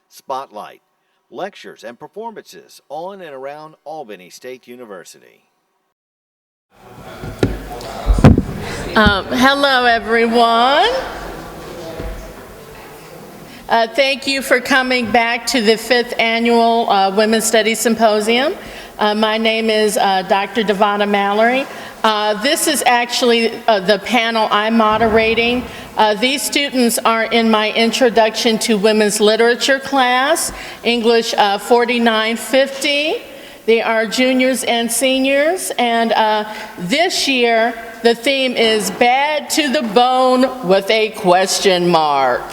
Spotlight, lectures and performances on and around Albany State University. Hello, everyone. Thank you for coming back to the 5th Annual Women's Studies Symposium. My name is Dr. Devonna Mallory. This is actually the panel I'm moderating. These students are in my Introduction to Women's Literature class, English 4950. They are juniors and seniors, and this year the theme is Bad to the Bone with a question mark.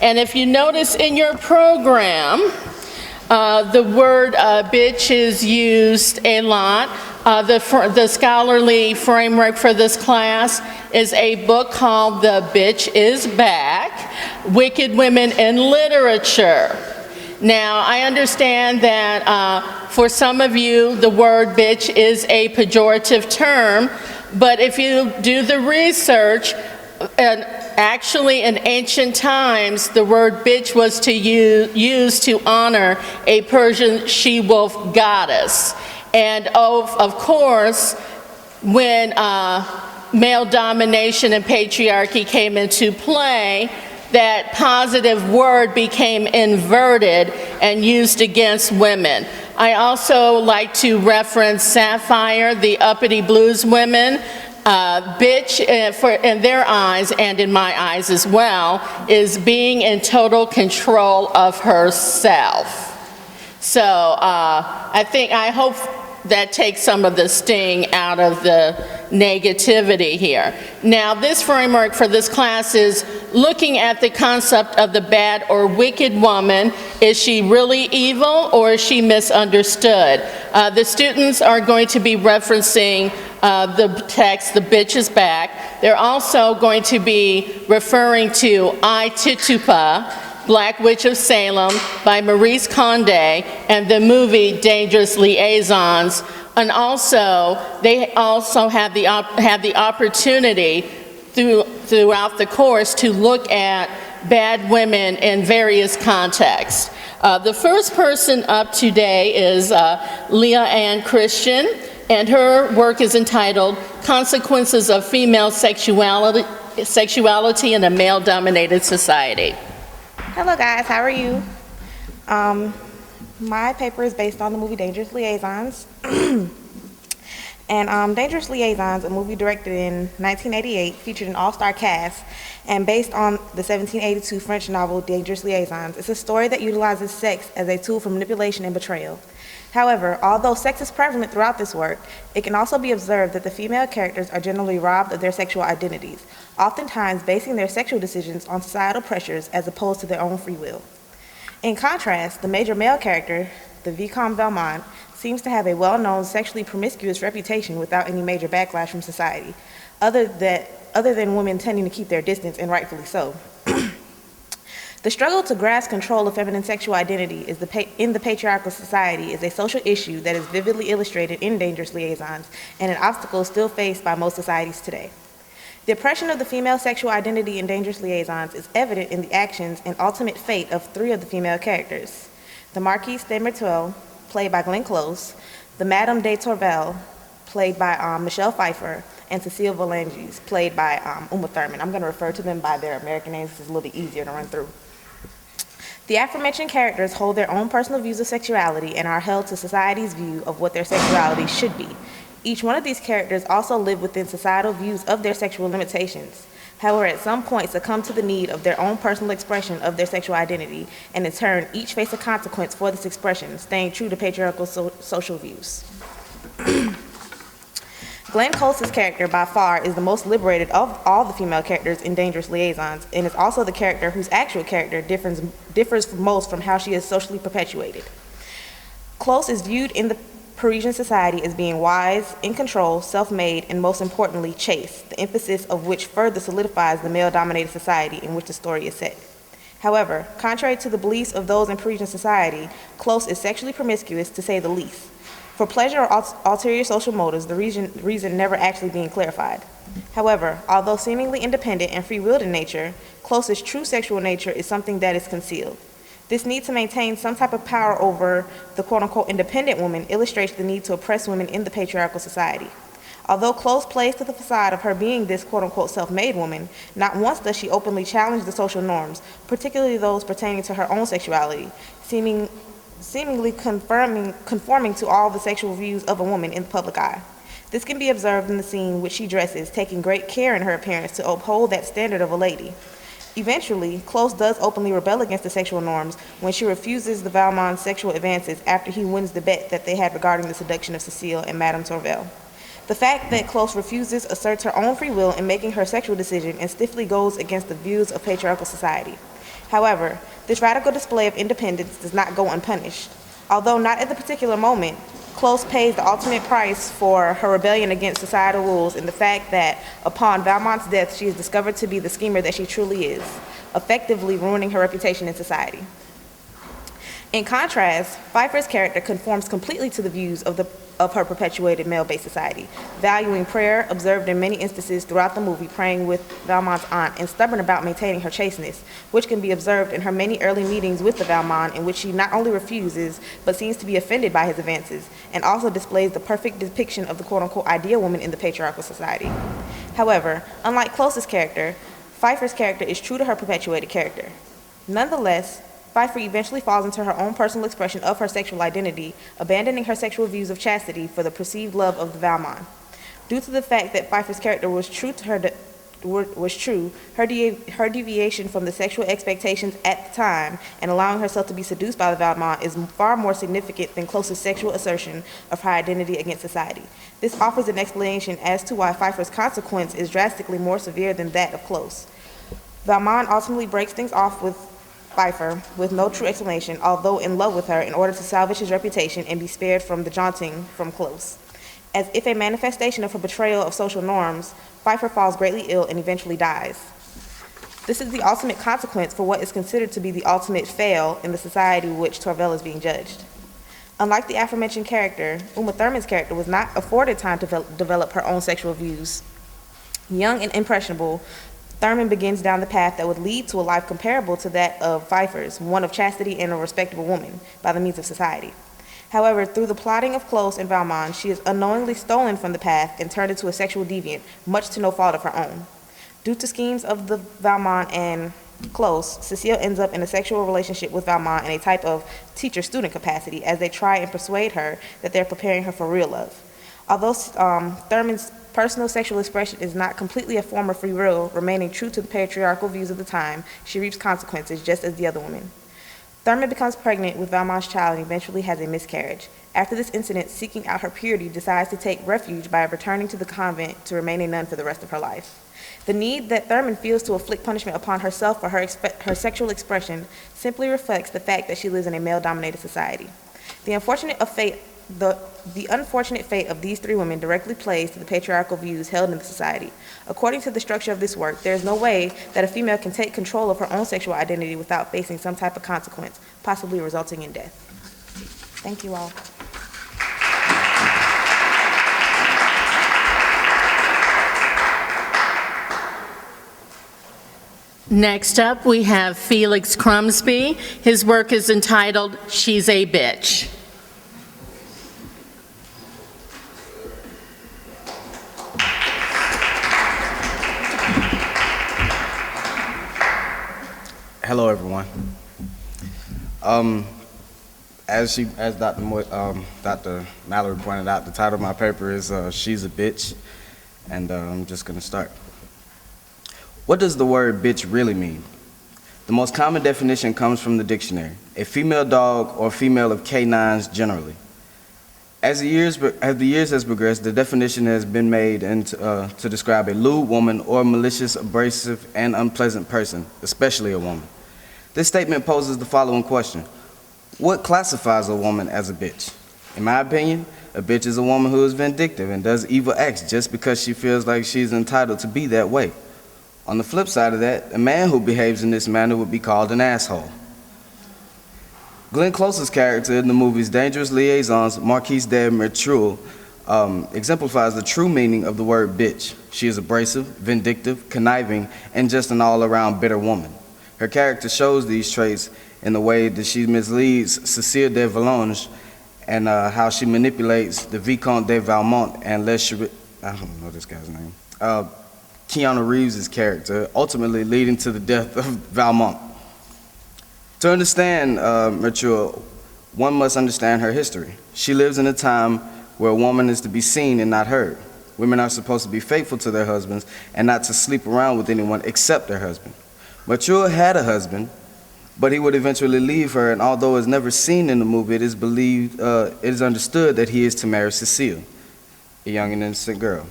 And if you notice in your program, the word bitch is used a lot. The scholarly framework for this class is a book called The Bitch is Back, Wicked Women in Literature. Now, I understand that for some of you, the word bitch is a pejorative term, but if you do the research, actually in ancient times, the word bitch was used to honor a Persian she-wolf goddess. And of course, when male domination and patriarchy came into play, that positive word became inverted and used against women. I also like to reference Sapphire, the uppity blues women. Bitch, in their eyes and in my eyes as well, is being in total control of herself. So I hope that takes some of the sting out of the negativity here. Now, this framework for this class is looking at the concept of the bad or wicked woman. Is she really evil or is she misunderstood? The students are going to be referencing the text, The Bitch is Back. They're also going to be referring to I, Tituba, Black Witch of Salem by Maurice Condé, and the movie Dangerous Liaisons. And also, they also have the opportunity throughout the course to look at bad women in various contexts. The first person up today is Leah-Ann Christan, and her work is entitled Consequences of Female Sexuality in a Male-Dominated Society. Hello guys, how are you? My paper is based on the movie Dangerous Liaisons. And Dangerous Liaisons, a movie directed in 1988, featured an all-star cast, and based on the 1782 French novel Dangerous Liaisons, it's a story that utilizes sex as a tool for manipulation and betrayal. However, although sex is prevalent throughout this work, it can also be observed that the female characters are generally robbed of their sexual identities, oftentimes basing their sexual decisions on societal pressures as opposed to their own free will. In contrast, the major male character, the Vicomte Valmont, seems to have a well-known sexually promiscuous reputation without any major backlash from society, other than women tending to keep their distance, and rightfully so. The struggle to grasp control of feminine sexual identity in the patriarchal society is a social issue that is vividly illustrated in Dangerous Liaisons and an obstacle still faced by most societies today. The oppression of the female sexual identity in Dangerous Liaisons is evident in the actions and ultimate fate of 3 of the female characters: the Marquise de Merteuil, played by Glenn Close, the Madame de Tourvel, played by Michelle Pfeiffer, and Cecile Valanges, played by Uma Thurman. I'm going to refer to them by their American names, it's a little bit easier to run through. The aforementioned characters hold their own personal views of sexuality and are held to society's view of what their sexuality should be. Each one of these characters also live within societal views of their sexual limitations. However, at some point succumb to the need of their own personal expression of their sexual identity, and in turn, each face a consequence for this expression, staying true to patriarchal social views. Glenn Close's character, by far, is the most liberated of all the female characters in Dangerous Liaisons, and is also the character whose actual character differs most from how she is socially perpetuated. Close is viewed in the Parisian society as being wise, in control, self-made, and most importantly, chaste, the emphasis of which further solidifies the male-dominated society in which the story is set. However, contrary to the beliefs of those in Parisian society, Close is sexually promiscuous, to say the least, for pleasure or ulterior social motives, the reason never actually being clarified. However, although seemingly independent and free-willed in nature, Close's true sexual nature is something that is concealed. This need to maintain some type of power over the quote-unquote independent woman illustrates the need to oppress women in the patriarchal society. Although Close plays to the facade of her being this quote-unquote self-made woman, not once does she openly challenge the social norms, particularly those pertaining to her own sexuality, seemingly conforming to all the sexual views of a woman in the public eye. This can be observed in the scene which she dresses, taking great care in her appearance to uphold that standard of a lady. Eventually, Close does openly rebel against the sexual norms when she refuses the Valmont's sexual advances after he wins the bet that they had regarding the seduction of Cecile and Madame Tourvel. The fact that Close refuses asserts her own free will in making her sexual decision and stiffly goes against the views of patriarchal society. However, this radical display of independence does not go unpunished. Although not at the particular moment, Close pays the ultimate price for her rebellion against societal rules in the fact that upon Valmont's death, she is discovered to be the schemer that she truly is, effectively ruining her reputation in society. In contrast, Pfeiffer's character conforms completely to the views of her perpetuated male-based society, valuing prayer, observed in many instances throughout the movie, praying with Valmont's aunt, and stubborn about maintaining her chasteness, which can be observed in her many early meetings with the Valmont, in which she not only refuses, but seems to be offended by his advances, and also displays the perfect depiction of the quote-unquote ideal woman in the patriarchal society. However, unlike Close's character, Pfeiffer's character is true to her perpetuated character. Nonetheless, Pfeiffer eventually falls into her own personal expression of her sexual identity, abandoning her sexual views of chastity for the perceived love of the Valmont. Due to the fact that Pfeiffer's character was true to her deviation from the sexual expectations at the time and allowing herself to be seduced by the Valmont is far more significant than Close's sexual assertion of her identity against society. This offers an explanation as to why Pfeiffer's consequence is drastically more severe than that of Close. Valmont ultimately breaks things off with Pfeiffer with no true explanation, although in love with her, in order to salvage his reputation and be spared from the jaunting from Close. As if a manifestation of her betrayal of social norms, Pfeiffer falls greatly ill and eventually dies. This is the ultimate consequence for what is considered to be the ultimate fail in the society which Tourvel is being judged. Unlike the aforementioned character, Uma Thurman's character was not afforded time to develop her own sexual views. Young and impressionable, Thurman begins down the path that would lead to a life comparable to that of Pfeiffer's, one of chastity and a respectable woman, by the means of society. However, through the plotting of Close and Valmont, she is unknowingly stolen from the path and turned into a sexual deviant, much to no fault of her own. Due to schemes of the Valmont and Close, Cecile ends up in a sexual relationship with Valmont in a type of teacher-student capacity as they try and persuade her that they're preparing her for real love. Although Thurman's personal sexual expression is not completely a form of free will, remaining true to the patriarchal views of the time, she reaps consequences just as the other women. Thurman becomes pregnant with Valmont's child and eventually has a miscarriage. After this incident, seeking out her purity, decides to take refuge by returning to the convent to remain a nun for the rest of her life. The need that Thurman feels to inflict punishment upon herself for her sexual expression simply reflects the fact that she lives in a male-dominated society. The unfortunate fate of these three women directly plays to the patriarchal views held in the society. According to the structure of this work, there is no way that a female can take control of her own sexual identity without facing some type of consequence, possibly resulting in death. Thank you all. Next up, we have Felix Crumsby. His work is entitled, She's a Bitch. Hello, everyone. As Dr. Mallory pointed out, the title of my paper is She's a Bitch, and I'm just going to start. What does the word bitch really mean? The most common definition comes from the dictionary, a female dog or female of canines generally. As the years has progressed, the definition has been made to describe a lewd woman or malicious, abrasive, and unpleasant person, especially a woman. This statement poses the following question. What classifies a woman as a bitch? In my opinion, a bitch is a woman who is vindictive and does evil acts just because she feels like she's entitled to be that way. On the flip side of that, a man who behaves in this manner would be called an asshole. Glenn Close's character in the movie's Dangerous Liaisons, Marquise de Mertrul, exemplifies the true meaning of the word bitch. She is abrasive, vindictive, conniving, and just an all-around bitter woman. Her character shows these traits in the way that she misleads Cecile de Volanges and how she manipulates the Vicomte de Valmont and I don't know this guy's name, Keanu Reeves' character, ultimately leading to the death of Valmont. To understand Mature, one must understand her history. She lives in a time where a woman is to be seen and not heard. Women are supposed to be faithful to their husbands and not to sleep around with anyone except their husband. Mature had a husband, but he would eventually leave her, and although it's never seen in the movie, it is understood that he is to marry Cecile, a young and innocent girl.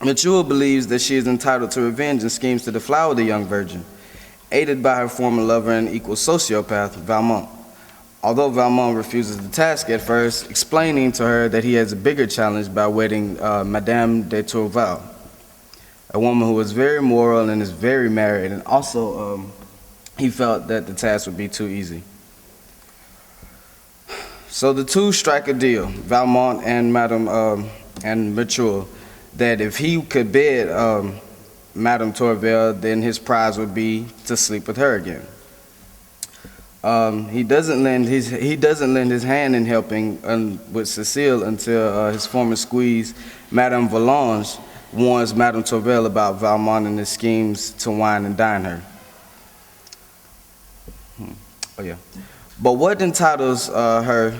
Mature believes that she is entitled to revenge and schemes to deflower the young virgin, aided by her former lover and equal sociopath, Valmont. Although Valmont refuses the task at first, explaining to her that he has a bigger challenge by wedding Madame de Tourval, a woman who is very moral and is very married, and also he felt that the task would be too easy. So the two strike a deal, Valmont and and Mature, that if he could bed Madame Tourvel, then his prize would be to sleep with her again. He doesn't lend his hand in helping with Cecile until his former squeeze, Madame Volanges, warns Madame Tourvel about Valmont and his schemes to wine and dine her. But what entitles Mature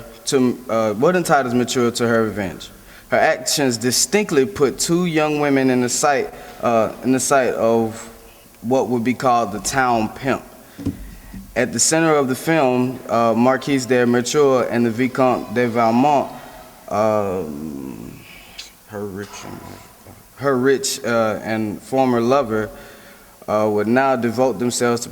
to her revenge? Her actions distinctly put two young women in the sight of what would be called the town pimp. At the center of the film, Marquise de Mature and the Vicomte de Valmont, her rich and former lover, would now devote themselves to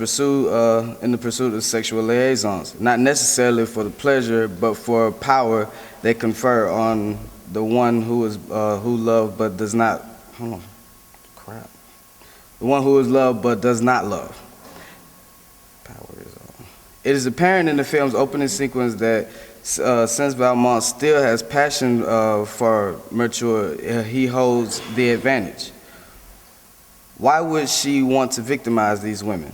in the pursuit of sexual liaisons, not necessarily for the pleasure, but for power they confer on the one who loved but does not. The one who is loved but does not love. Power is all. It is apparent in the film's opening sequence that since Valmont still has passion for Mature, he holds the advantage. Why would she want to victimize these women?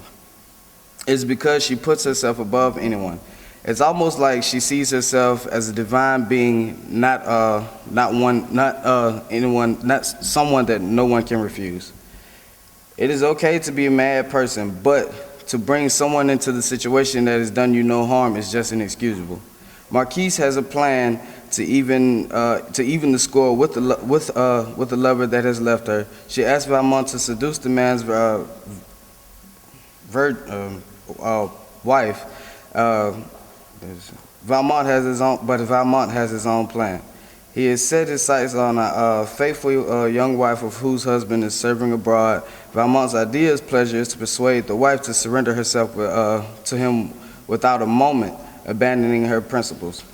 It's because she puts herself above anyone. It's almost like she sees herself as a divine being, not someone that no one can refuse. It is okay to be a mad person, but to bring someone into the situation that has done you no harm is just inexcusable. Marquise has a plan to even the score with the lover that has left her. She asks Valmont to seduce the man's wife. Valmont has his own plan. He has set his sights on a faithful young wife of whose husband is serving abroad. Valmont's idea's pleasure is to persuade the wife to surrender herself to him without a moment abandoning her principles.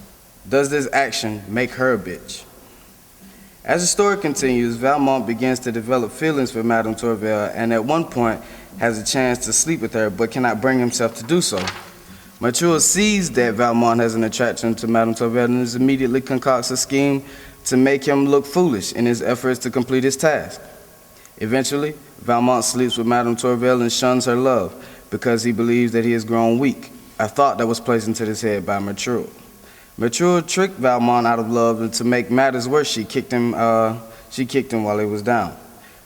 Does this action make her a bitch? As the story continues, Valmont begins to develop feelings for Madame Tourvel, and at one point has a chance to sleep with her, but cannot bring himself to do so. Mature sees that Valmont has an attraction to Madame Tourvel and immediately concocts a scheme to make him look foolish in his efforts to complete his task. Eventually, Valmont sleeps with Madame Tourvel and shuns her love because he believes that he has grown weak, a thought that was placed into his head by Mature. Mature tricked Valmont out of love, and to make matters worse, she kicked him while he was down.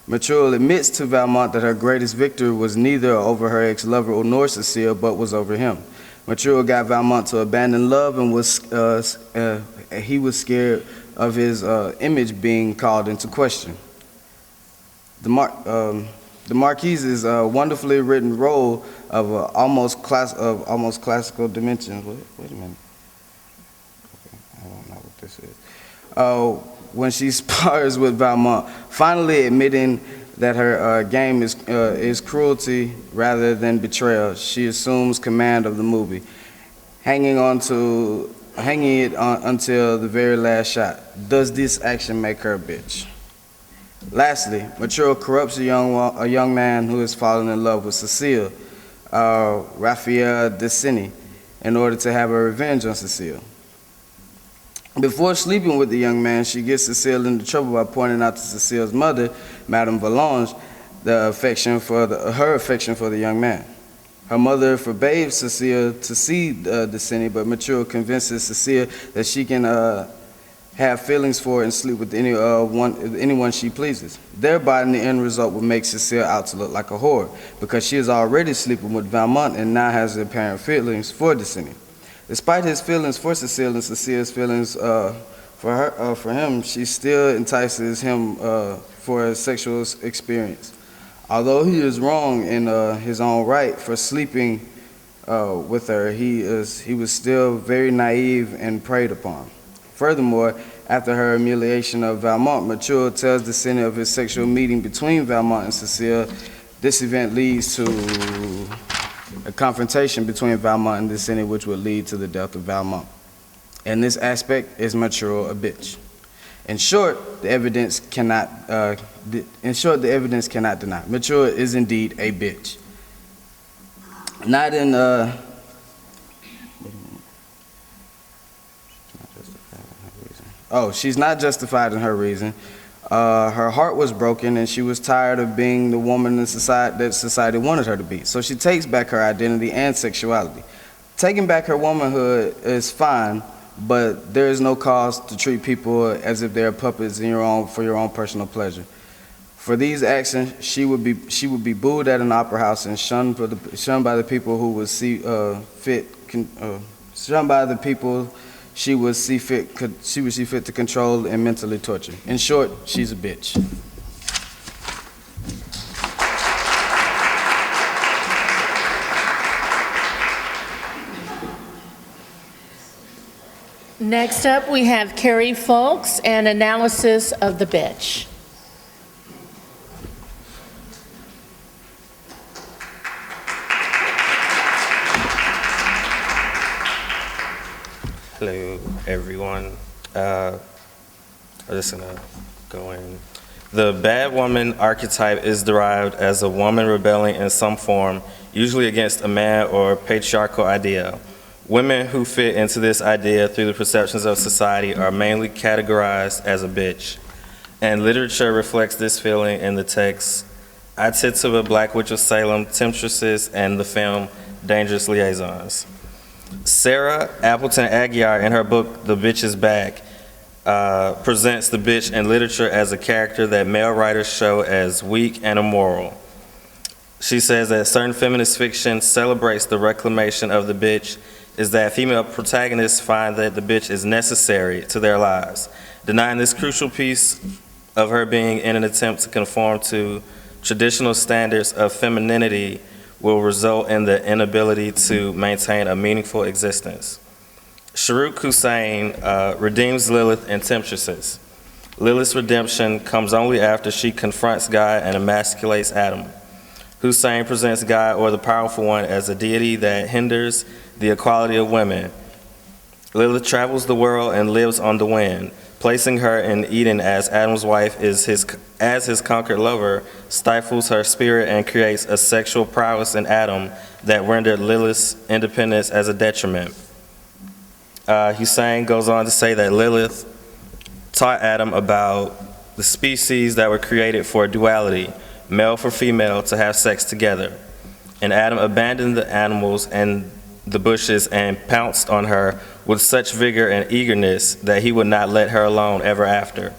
Mature admits to Valmont that her greatest victory was neither over her ex-lover nor Cecile, but was over him. Mature got Valmont to abandon love and he was scared of his image being called into question. The Marquise's wonderfully written role of almost classical dimensions. Wait a minute. Okay, I don't know what this is. When she spars with Valmont, finally admitting that her game is cruelty rather than betrayal, she assumes command of the movie, hanging it on until the very last shot. Does this action make her a bitch? Lastly, Mature corrupts a young man who has fallen in love with Cecile, Raphael Desini, in order to have her revenge on Cecile. Before sleeping with the young man, she gets Cecile into trouble by pointing out to Cecile's mother, Madame Volanges, her affection for the young man. Her mother forbade Cecilia to see Decini, but Mature convinces Cecilia that she can have feelings for and sleep with anyone she pleases. Thereby, in the end result, would make Cecilia out to look like a whore, because she is already sleeping with Valmont and now has apparent feelings for Decini. Despite his feelings for Cecilia and Cecilia's feelings for him, she still entices him for a sexual experience. Although he is wrong in his own right for sleeping with her, he was still very naive and preyed upon. Furthermore, after her humiliation of Valmont, Mature tells Decini of his sexual meeting between Valmont and Cecilia. This event leads to a confrontation between Valmont and Decini, which would lead to the death of Valmont. In this aspect, is Mature a bitch? In short, the evidence cannot deny. Mature is indeed a bitch. Not in she's not justified in her reason. Her heart was broken, and she was tired of being the woman that society wanted her to be. So she takes back her identity and sexuality. Taking back her womanhood is fine, but there is no cause to treat people as if they're puppets for your own personal pleasure. For these actions, she would be booed at an opera house and shunned by the people who would see fit. Shunned by the people she would see fit to control and mentally torture. In short, she's a bitch. Next up, we have Carey Fulks, an analysis of the bitch. Hello, everyone. I'm just gonna go in. The bad woman archetype is derived as a woman rebelling in some form, usually against a man or patriarchal ideal. Women who fit into this idea through the perceptions of society are mainly categorized as a bitch. And literature reflects this feeling in the text I Tituba, Black Witch of Salem, Temptresses, and the film Dangerous Liaisons. Sarah Appleton Aguiar, in her book The Bitch is Back, presents the bitch in literature as a character that male writers show as weak and immoral. She says that certain feminist fiction celebrates the reclamation of the bitch is that female protagonists find that the bitch is necessary to their lives. Denying this crucial piece of her being in an attempt to conform to traditional standards of femininity will result in the inability to maintain a meaningful existence. Sharuk Hussein redeems Lilith in Temptresses. Lilith's redemption comes only after she confronts God and emasculates Adam. Hussein presents God, or the powerful one, as a deity that hinders the equality of women. Lilith travels the world and lives on the wind. Placing her in Eden as Adam's wife as his conquered lover stifles her spirit and creates a sexual prowess in Adam that rendered Lilith's independence as a detriment. Hussein goes on to say that Lilith taught Adam about the species that were created for duality, male for female, to have sex together. And Adam abandoned the animals and the bushes and pounced on her with such vigor and eagerness that he would not let her alone ever after.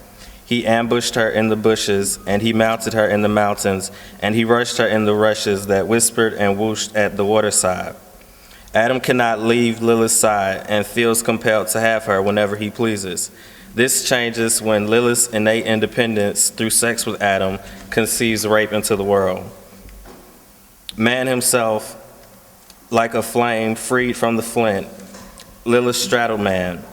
He ambushed her in the bushes, and he mounted her in the mountains, and he rushed her in the rushes that whispered and whooshed at the waterside. Adam cannot leave Lilith's side and feels compelled to have her whenever he pleases. This changes when Lilith's innate independence through sex with Adam conceives rape into the world. Man himself, like a flame freed from the flint, Lilith straddled man.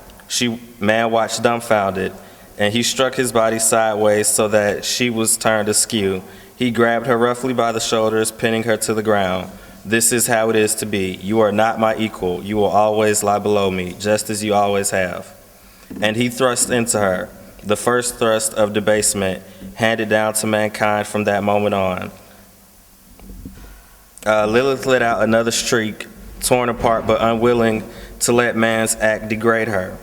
Man watched dumbfounded, and he struck his body sideways so that she was turned askew. He grabbed her roughly by the shoulders, pinning her to the ground. This is how it is to be. You are not my equal. You will always lie below me, just as you always have. And he thrust into her, the first thrust of debasement handed down to mankind from that moment on. Lilith let out another shriek, torn apart but unwilling to let man's act degrade her,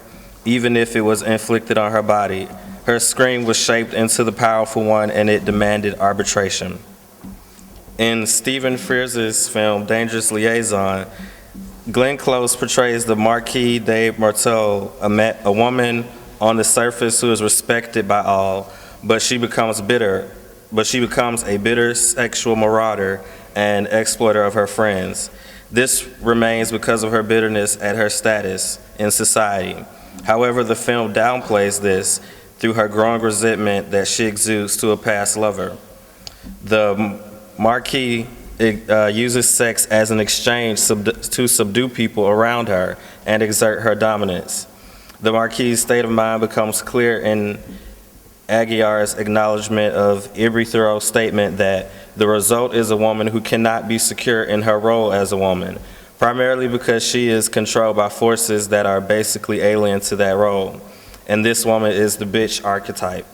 even if it was inflicted on her body. Her scream was shaped into the powerful one, and it demanded arbitration. In Stephen Frears's film Dangerous Liaison, Glenn Close portrays the Marquis de Marteau, a woman on the surface who is respected by all, but she becomes a bitter sexual marauder and exploiter of her friends. This remains because of her bitterness at her status in society. However, the film downplays this through her growing resentment that she exudes to a past lover. The Marquis uses sex as an exchange to subdue people around her and exert her dominance. The Marquis' state of mind becomes clear in Aguiar's acknowledgement of Ibri Thoreau's statement that the result is a woman who cannot be secure in her role as a woman, primarily because she is controlled by forces that are basically alien to that role. And this woman is the bitch archetype.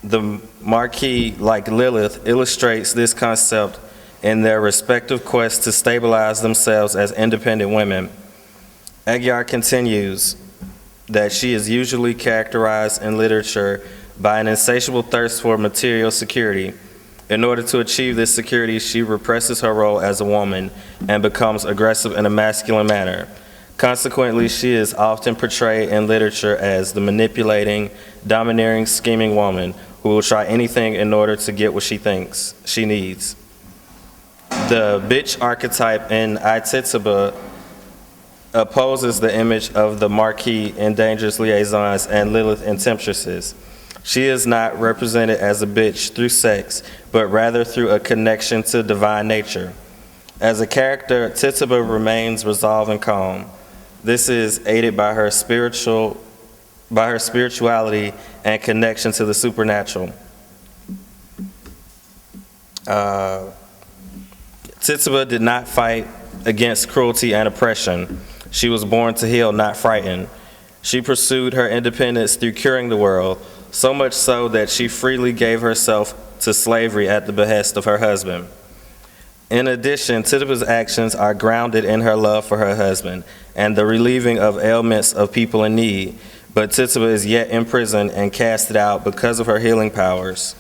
The Marquis, like Lilith, illustrates this concept in their respective quests to stabilize themselves as independent women. Aguiar continues that she is usually characterized in literature by an insatiable thirst for material security. In order to achieve this security, she represses her role as a woman and becomes aggressive in a masculine manner. Consequently, she is often portrayed in literature as the manipulating, domineering, scheming woman who will try anything in order to get what she thinks she needs. The bitch archetype in Tituba opposes the image of the Marquis in Dangerous Liaisons and Lilith in Temptresses. She is not represented as a bitch through sex, but rather through a connection to divine nature. As a character, Tituba remains resolved and calm. This is aided by her spirituality and connection to the supernatural. Tituba did not fight against cruelty and oppression. She was born to heal, not frighten. She pursued her independence through curing the world, so much so that she freely gave herself to slavery at the behest of her husband. In addition, Tituba's actions are grounded in her love for her husband and the relieving of ailments of people in need, but Tituba is yet imprisoned and casted out because of her healing powers.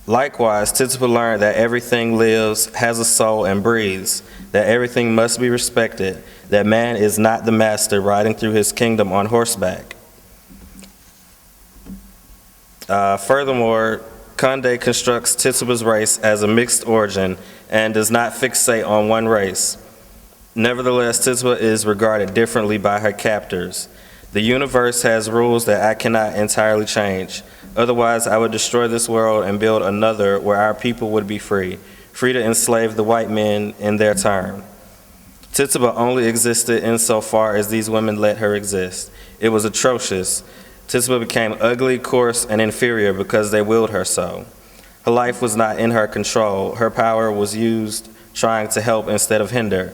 Likewise, Tituba learned that everything lives, has a soul, and breathes, that everything must be respected, that man is not the master riding through his kingdom on horseback. Furthermore, Condé constructs Tituba's race as a mixed origin and does not fixate on one race. Nevertheless, Tituba is regarded differently by her captors. The universe has rules that I cannot entirely change. Otherwise, I would destroy this world and build another where our people would be free, free to enslave the white men in their turn. Tituba only existed insofar as these women let her exist. It was atrocious. Tituba became ugly, coarse, and inferior because they willed her so. Her life was not in her control. Her power was used trying to help instead of hinder.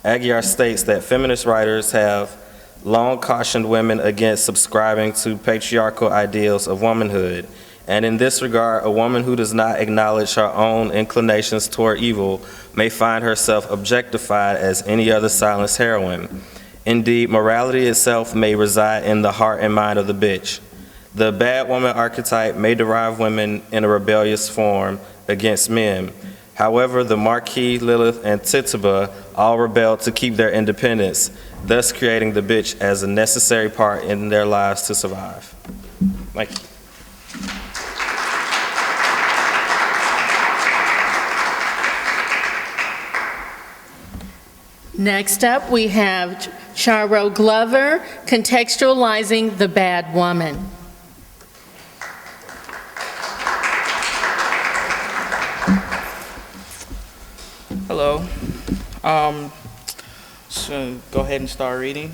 Aguiar states that feminist writers have long cautioned women against subscribing to patriarchal ideals of womanhood, and in this regard, a woman who does not acknowledge her own inclinations toward evil may find herself objectified as any other silenced heroine. Indeed, morality itself may reside in the heart and mind of the bitch. The bad woman archetype may derive women in a rebellious form against men. However, the Marquis, Lilith, and Tituba all rebelled to keep their independence, thus creating the bitch as a necessary part in their lives to survive. Thank you. Next up, we have Charo Glover, Contextualizing the Bad Woman. Hello. So go ahead and start reading.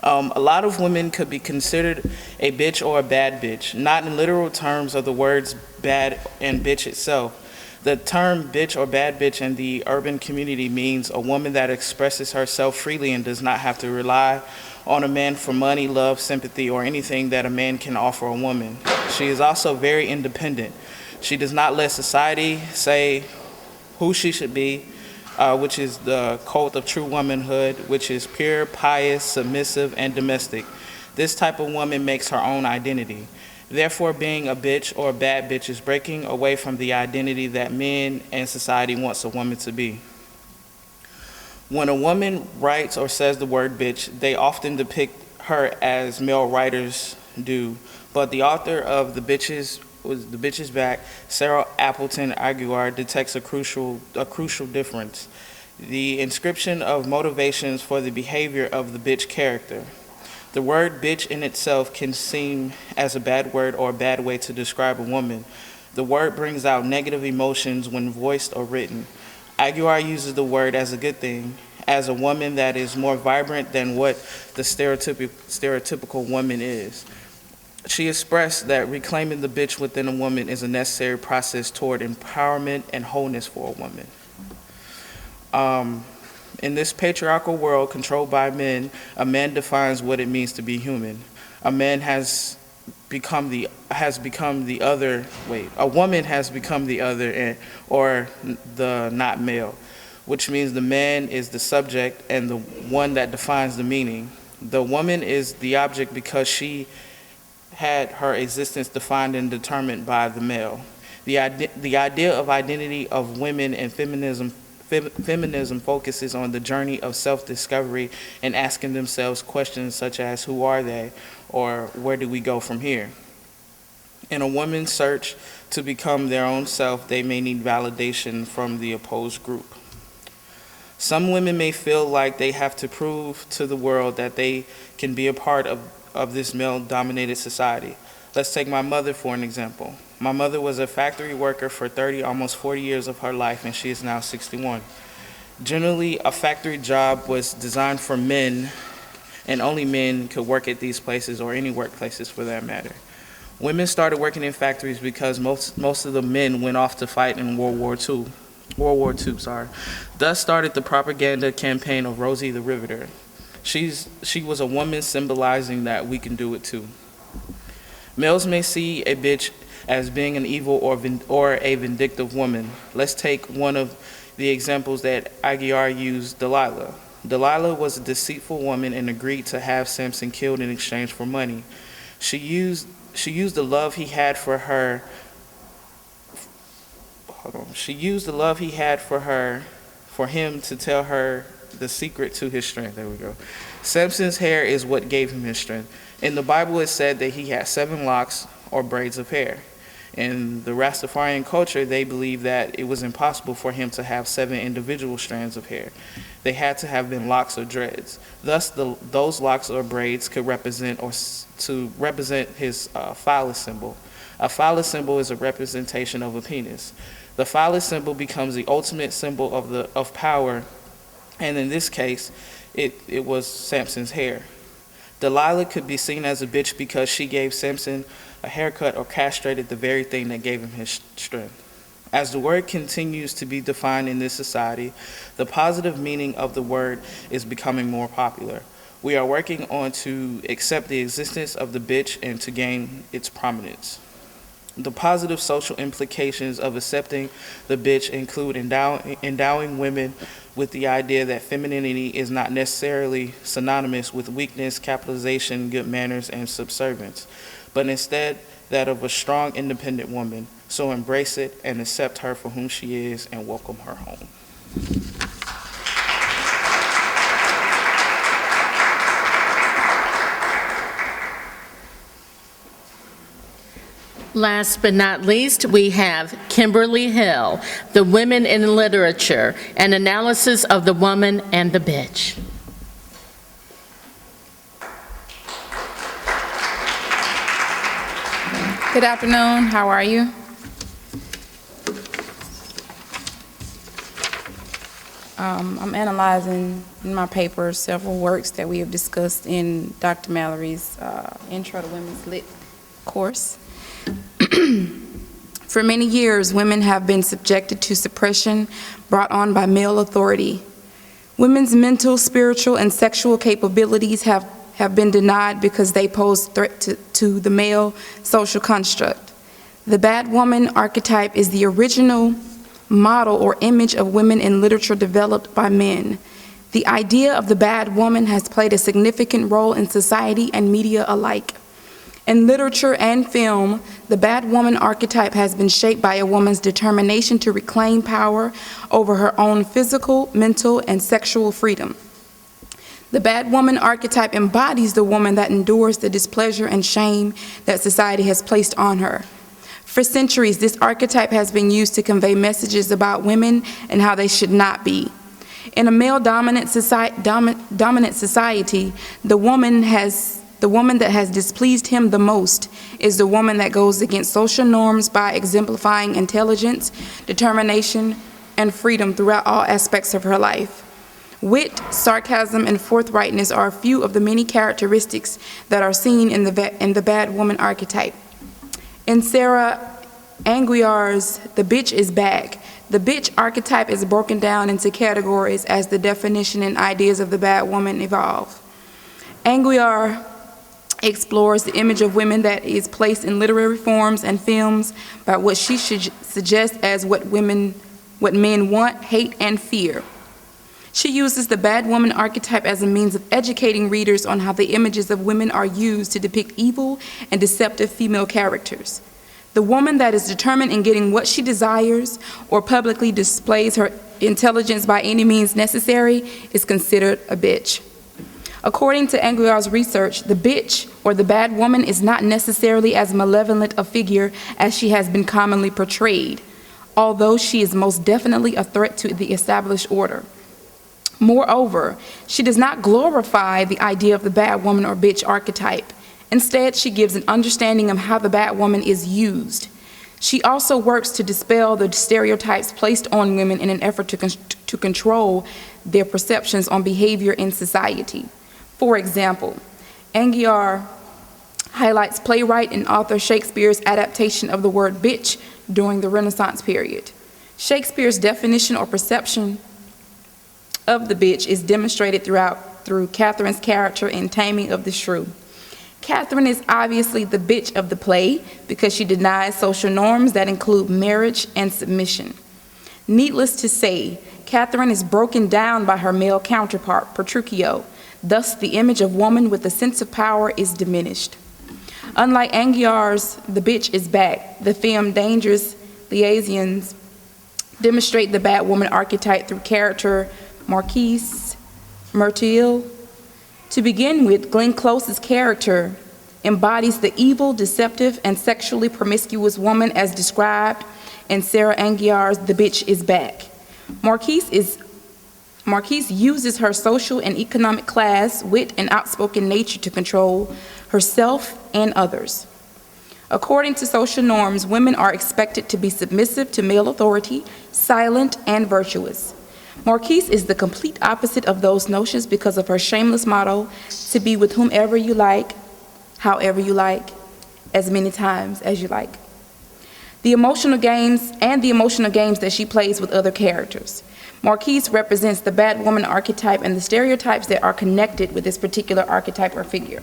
A lot of women could be considered a bitch or a bad bitch, not in literal terms of the words bad and bitch itself. The term bitch or bad bitch in the urban community means a woman that expresses herself freely and does not have to rely on a man for money, love, sympathy, or anything that a man can offer a woman. She is also very independent. She does not let society say who she should be, which is the cult of true womanhood, which is pure, pious, submissive, and domestic. This type of woman makes her own identity. Therefore, being a bitch or a bad bitch is breaking away from the identity that men and society wants a woman to be. When a woman writes or says the word bitch, they often depict her as male writers do, but the author of The Bitch's Back, Sarah Appleton Aguiar, detects a crucial difference: the inscription of motivations for the behavior of the bitch character. The word bitch in itself can seem as a bad word or a bad way to describe a woman. The word brings out negative emotions when voiced or written. Aguiar uses the word as a good thing, as a woman that is more vibrant than what the stereotypical woman is. She expressed that reclaiming the bitch within a woman is a necessary process toward empowerment and wholeness for a woman. In this patriarchal world controlled by men, a man defines what it means to be human. A woman has become the other, or the not male, which means the man is the subject and the one that defines the meaning. The woman is the object because she had her existence defined and determined by the male. The idea of identity of women and feminism focuses on the journey of self-discovery and asking themselves questions such as, who are they, or where do we go from here? In a woman's search to become their own self, they may need validation from the opposed group. Some women may feel like they have to prove to the world that they can be a part of this male-dominated society. Let's take my mother for an example. My mother was a factory worker for 30, almost 40 years of her life, and she is now 61. Generally, a factory job was designed for men, and only men could work at these places, or any workplaces for that matter. Women started working in factories because most of the men went off to fight in World War II. Thus started the propaganda campaign of Rosie the Riveter. She was a woman symbolizing that we can do it too. Males may see a bitch as being an evil or a vindictive woman. Let's take one of the examples that Aguiar used, Delilah. Delilah was a deceitful woman and agreed to have Samson killed in exchange for money. She used the love he had for her. She used the love he had for him to tell her the secret to his strength. There we go. Samson's hair is what gave him his strength. In the Bible, it said that he had 7 locks or braids of hair. In the Rastafarian culture, they believed that it was impossible for him to have 7 individual strands of hair. They had to have been locks or dreads. Thus, those locks or braids could represent his phallus symbol. A phallus symbol is a representation of a penis. The phallus symbol becomes the ultimate symbol of power, and in this case, it was Samson's hair. Delilah could be seen as a bitch because she gave Samson a haircut or castrated the very thing that gave him his strength. As the word continues to be defined in this society, the positive meaning of the word is becoming more popular. We are working on to accept the existence of the bitch and to gain its prominence. The positive social implications of accepting the bitch include endowing women with the idea that femininity is not necessarily synonymous with weakness, capitalization, good manners, and subservience, but instead that of a strong, independent woman. So embrace it and accept her for whom she is and welcome her home. Last but not least, we have Kimberly Hill, The Women in Literature, an analysis of the woman and the bitch. Good afternoon, how are you? I'm analyzing in my paper several works that we have discussed in Dr. Mallory's Intro to Women's Lit course. For many years, women have been subjected to suppression brought on by male authority. Women's mental, spiritual, and sexual capabilities have been denied because they pose threat to the male social construct. The bad woman archetype is the original model or image of women in literature developed by men. The idea of the bad woman has played a significant role in society and media alike. In literature and film, the bad woman archetype has been shaped by a woman's determination to reclaim power over her own physical, mental, and sexual freedom. The bad woman archetype embodies the woman that endures the displeasure and shame that society has placed on her. For centuries, this archetype has been used to convey messages about women and how they should not be. In a male-dominant society, the woman that has displeased him the most is the woman that goes against social norms by exemplifying intelligence, determination, and freedom throughout all aspects of her life. Wit, sarcasm, and forthrightness are a few of the many characteristics that are seen in the bad woman archetype. In Sarah Anguiar's The Bitch is Back, the bitch archetype is broken down into categories as the definition and ideas of the bad woman evolve. Anguiar explores the image of women that is placed in literary forms and films by what she should suggest as what men want, hate, and fear. She uses the bad woman archetype as a means of educating readers on how the images of women are used to depict evil and deceptive female characters. The woman that is determined in getting what she desires or publicly displays her intelligence by any means necessary is considered a bitch. According to Anguiar's research, the bitch or the bad woman is not necessarily as malevolent a figure as she has been commonly portrayed, although she is most definitely a threat to the established order. Moreover, she does not glorify the idea of the bad woman or bitch archetype. Instead, she gives an understanding of how the bad woman is used. She also works to dispel the stereotypes placed on women in an effort to control their perceptions on behavior in society. For example, Anguiar highlights playwright and author Shakespeare's adaptation of the word bitch during the Renaissance period. Shakespeare's definition or perception of the bitch is demonstrated through Catherine's character in Taming of the Shrew. Catherine is obviously the bitch of the play because she denies social norms that include marriage and submission. Needless to say, Catherine is broken down by her male counterpart, Petruchio. Thus, the image of woman with a sense of power is diminished. Unlike Anguiar's The Bitch is Back, the film Dangerous Liaisons demonstrate the bad woman archetype through character Marquise Myrtle. To begin with, Glenn Close's character embodies the evil, deceptive, and sexually promiscuous woman as described in Sarah Anguiar's The Bitch is Back. Marquise uses her social and economic class, wit, and outspoken nature to control herself and others. According to social norms, women are expected to be submissive to male authority, silent, and virtuous. Marquise is the complete opposite of those notions because of her shameless motto, to be with whomever you like, however you like, as many times as you like. The emotional games that she plays with other characters. Marquise represents the bad woman archetype and the stereotypes that are connected with this particular archetype or figure.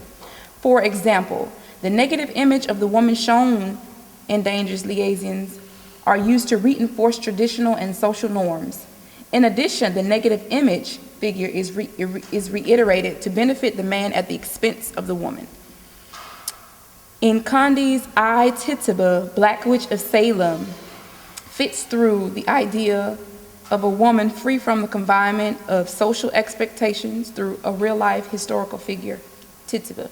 For example, the negative image of the woman shown in Dangerous Liaisons are used to reinforce traditional and social norms. In addition, the negative image figure is reiterated to benefit the man at the expense of the woman. In Conde's I, Tituba, Black Witch of Salem, fits through the idea of a woman free from the confinement of social expectations through a real-life historical figure, Tituba.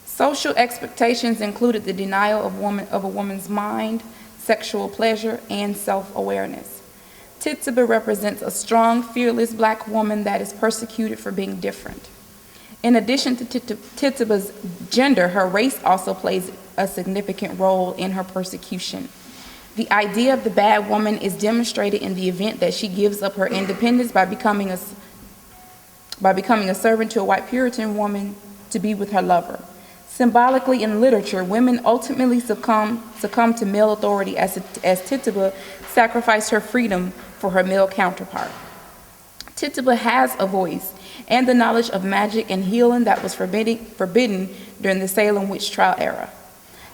Social expectations included the denial of a woman's mind, sexual pleasure, and self-awareness. Tituba represents a strong, fearless Black woman that is persecuted for being different. In addition to Tituba's gender, her race also plays a significant role in her persecution. The idea of the bad woman is demonstrated in the event that she gives up her independence by becoming a servant to a white Puritan woman to be with her lover. Symbolically, in literature, women ultimately succumb to male authority as Tituba sacrificed her freedom for her male counterpart. Tituba has a voice and the knowledge of magic and healing that was forbidden during the Salem witch trial era.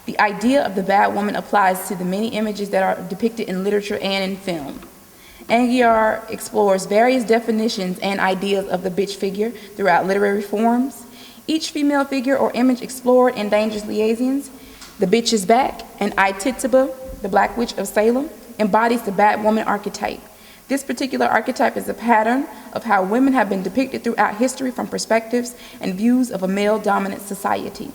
The idea of the bad woman applies to the many images that are depicted in literature and in film. Anguiar explores various definitions and ideas of the bitch figure throughout literary forms. Each female figure or image explored in Dangerous Liaisons, The Bitch is Back, and Tituba, the Black Witch of Salem, embodies the bad woman archetype. This particular archetype is a pattern of how women have been depicted throughout history from perspectives and views of a male-dominant society.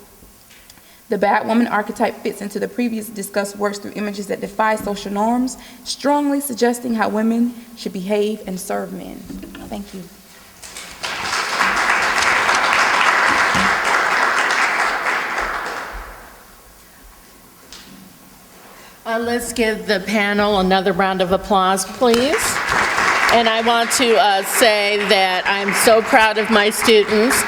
The bad woman archetype fits into the previous discussed works through images that defy social norms, strongly suggesting how women should behave and serve men. Thank you. Let's give the panel another round of applause, please. And I want to say that I'm so proud of my students.